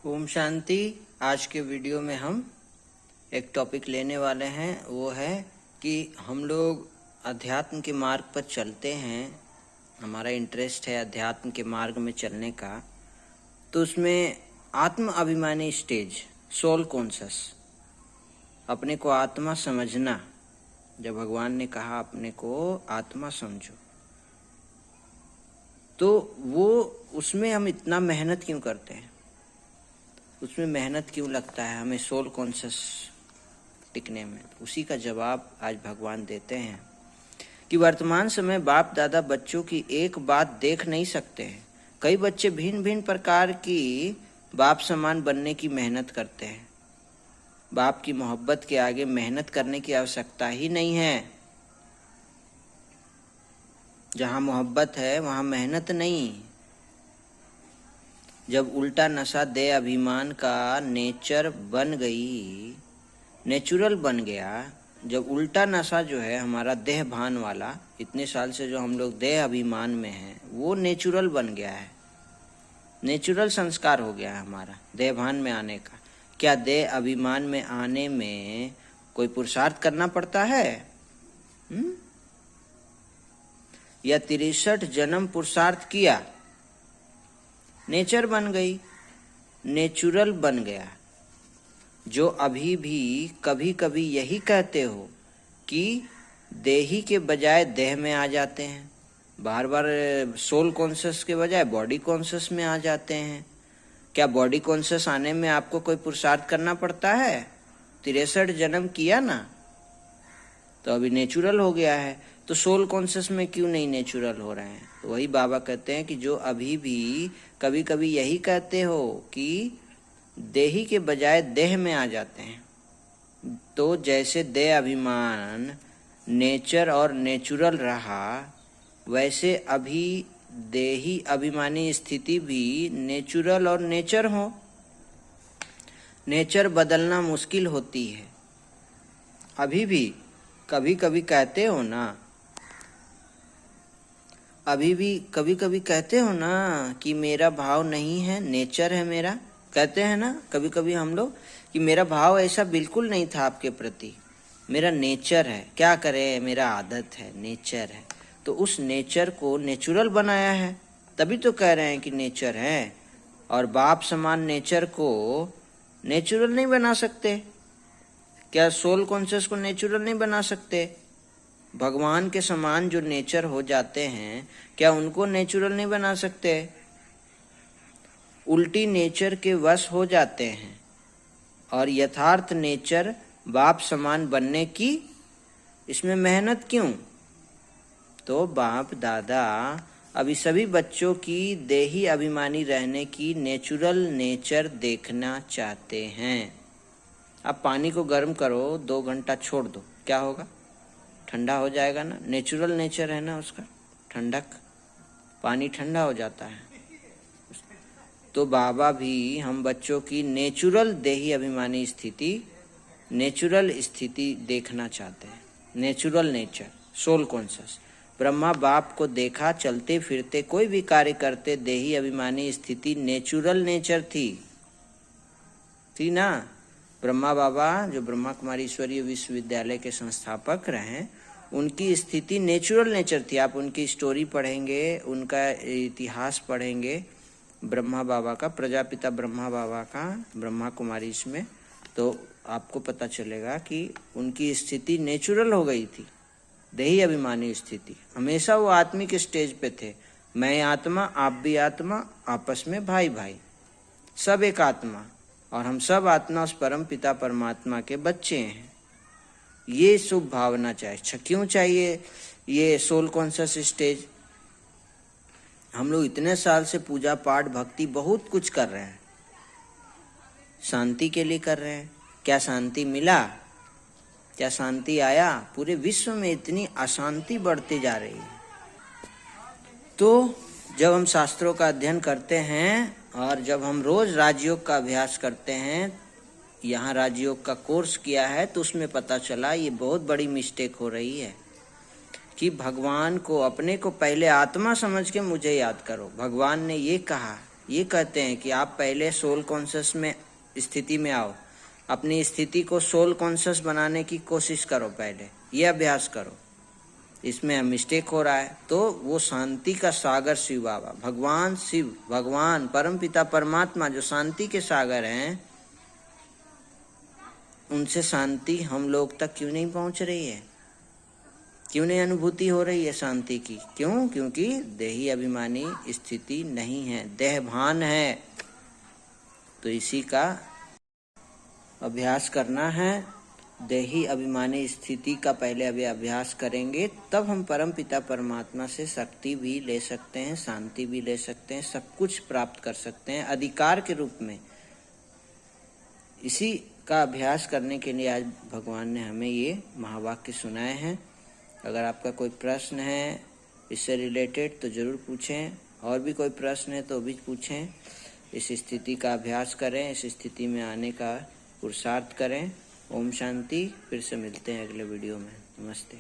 ओम शांति। आज के वीडियो में हम एक टॉपिक लेने वाले हैं, वो है कि हम लोग अध्यात्म के मार्ग पर चलते हैं, हमारा इंटरेस्ट है अध्यात्म के मार्ग में चलने का, तो उसमें आत्म अभिमानी स्टेज, सोल कॉन्शस, अपने को आत्मा समझना। जब भगवान ने कहा अपने को आत्मा समझो, तो वो उसमें हम इतना मेहनत क्यों करते हैं, उसमें मेहनत क्यों लगता है हमें सोल कॉन्शस टिकने में? उसी का जवाब आज भगवान देते हैं कि वर्तमान समय बाप दादा बच्चों की एक बात देख नहीं सकते हैं। कई बच्चे भिन्न भिन्न प्रकार की बाप समान बनने की मेहनत करते हैं। बाप की मोहब्बत के आगे मेहनत करने की आवश्यकता ही नहीं है। जहाँ मोहब्बत है वहाँ मेहनत नहीं। जब उल्टा नशा दे अभिमान का नेचर बन गई, नेचुरल बन गया, जब उल्टा नशा जो है हमारा देह भान वाला, इतने साल से जो हम लोग देह अभिमान में हैं, वो नेचुरल बन गया है, नेचुरल संस्कार हो गया है हमारा देह भान में आने का। क्या देह अभिमान में आने में कोई पुरुषार्थ करना पड़ता है? या 63 जन्म पुरुषार्थ किया, नेचर बन गई, नेचुरल बन गया। जो अभी भी कभी कभी यही कहते हो कि देही के बजाय देह में आ जाते हैं, बार बार सोल कॉन्शस के बजाय बॉडी कॉन्शस में आ जाते हैं। क्या बॉडी कॉन्शस आने में आपको कोई पुरुषार्थ करना पड़ता है? 63 जन्म किया ना, तो अभी नेचुरल हो गया है। तो सोल कॉन्शस में क्यों नहीं नेचुरल हो रहे हैं? तो वही बाबा कहते हैं कि जो अभी भी कभी कभी यही कहते हो कि देही के बजाय देह में आ जाते हैं, तो जैसे देह अभिमान नेचर और नेचुरल रहा, वैसे अभी देही अभिमानी स्थिति भी नेचुरल और नेचर हो। नेचर बदलना मुश्किल होती है। अभी भी कभी कभी कहते हो ना, अभी भी कभी कभी कहते हो ना कि मेरा भाव नहीं है, नेचर है मेरा। कहते हैं ना कभी कभी हम लोग कि मेरा भाव ऐसा बिल्कुल नहीं था आपके प्रति, मेरा नेचर है। क्या करें, मेरा आदत है, नेचर है। तो उस नेचर को नेचुरल बनाया है, तभी तो कह रहे हैं कि नेचर है। और बाप समान नेचर को नेचुरल नहीं बना सकते। क्या सोल कॉन्शियस को नेचुरल नहीं बना सकते? भगवान के समान जो नेचर हो जाते हैं, क्या उनको नेचुरल नहीं बना सकते? उल्टी नेचर के वश हो जाते हैं। और यथार्थ नेचर बाप समान बनने की इसमें मेहनत क्यों? तो बाप दादा अभी सभी बच्चों की देही अभिमानी रहने की नेचुरल नेचर देखना चाहते हैं। आप पानी को गर्म करो, 2 घंटा छोड़ दो, क्या होगा? ठंडा हो जाएगा ना। नेचुरल नेचर है ना उसका, ठंडक, पानी ठंडा हो जाता है। तो बाबा भी हम बच्चों की नेचुरल देही अभिमानी स्थिति, नेचुरल स्थिति देखना चाहते हैं। Natural nature, soul conscious. Brahma बाप को देखा चलते फिरते, कोई भी कार्य करते, देही अभिमानी स्थिति नेचुरल नेचर थी ना। ब्रह्मा बाबा जो ब्रह्मा कुमारी ईश्वरीय विश्वविद्यालय के संस्थापक रहे, उनकी स्थिति नेचुरल नेचर थी। आप उनकी स्टोरी पढ़ेंगे, उनका इतिहास पढ़ेंगे, ब्रह्मा बाबा का, प्रजापिता ब्रह्मा बाबा का, ब्रह्मा कुमारी इसमें, तो आपको पता चलेगा कि उनकी स्थिति नेचुरल हो गई थी, देही अभिमानी स्थिति। हमेशा वो आत्मिक स्टेज पे थे। मैं आत्मा, आप भी आत्मा, आपस में भाई भाई, सब एक आत्मा, और हम सब आत्मा उस परम पिता परमात्मा के बच्चे हैं। ये शुभ भावना चाहिए। क्यों चाहिए ये सोल कॉन्शस स्टेज? हम लोग इतने साल से पूजा पाठ भक्ति बहुत कुछ कर रहे हैं, शांति के लिए कर रहे हैं। क्या शांति मिला? क्या शांति आया? पूरे विश्व में इतनी अशांति बढ़ती जा रही है। तो जब हम शास्त्रों का अध्ययन करते हैं और जब हम रोज राजयोग का अभ्यास करते हैं, यहाँ राजयोग का कोर्स किया है, तो उसमें पता चला ये बहुत बड़ी मिस्टेक हो रही है कि भगवान को, अपने को पहले आत्मा समझ के मुझे याद करो। भगवान ने ये कहा ये कहते हैं कि आप पहले सोल कॉन्शियस में स्थिति में आओ, अपनी स्थिति को सोल कॉन्शियस बनाने की कोशिश करो, पहले ये अभ्यास करो। इसमें मिस्टेक हो रहा है तो वो शांति का सागर शिव बाबा, भगवान शिव, भगवान परमपिता परमात्मा जो शांति के सागर हैं, उनसे शांति हम लोग तक क्यों नहीं पहुंच रही है? क्यों नहीं अनुभूति हो रही है शांति की? क्यों? क्योंकि देही अभिमानी स्थिति नहीं है, देहभान है। तो इसी का अभ्यास करना है। देही अभिमानी स्थिति का पहले अभी अभ्यास करेंगे, तब हम परम पिता परमात्मा से शक्ति भी ले सकते हैं, शांति भी ले सकते हैं, सब कुछ प्राप्त कर सकते हैं अधिकार के रूप में। इसी का अभ्यास करने के लिए आज भगवान ने हमें ये महावाक्य सुनाए हैं। अगर आपका कोई प्रश्न है इससे रिलेटेड तो ज़रूर पूछें, और भी कोई प्रश्न है तो भी पूछें। इस स्थिति का अभ्यास करें, इस स्थिति में आने का पुरुषार्थ करें। ओम शांति। फिर से मिलते हैं अगले वीडियो में। नमस्ते।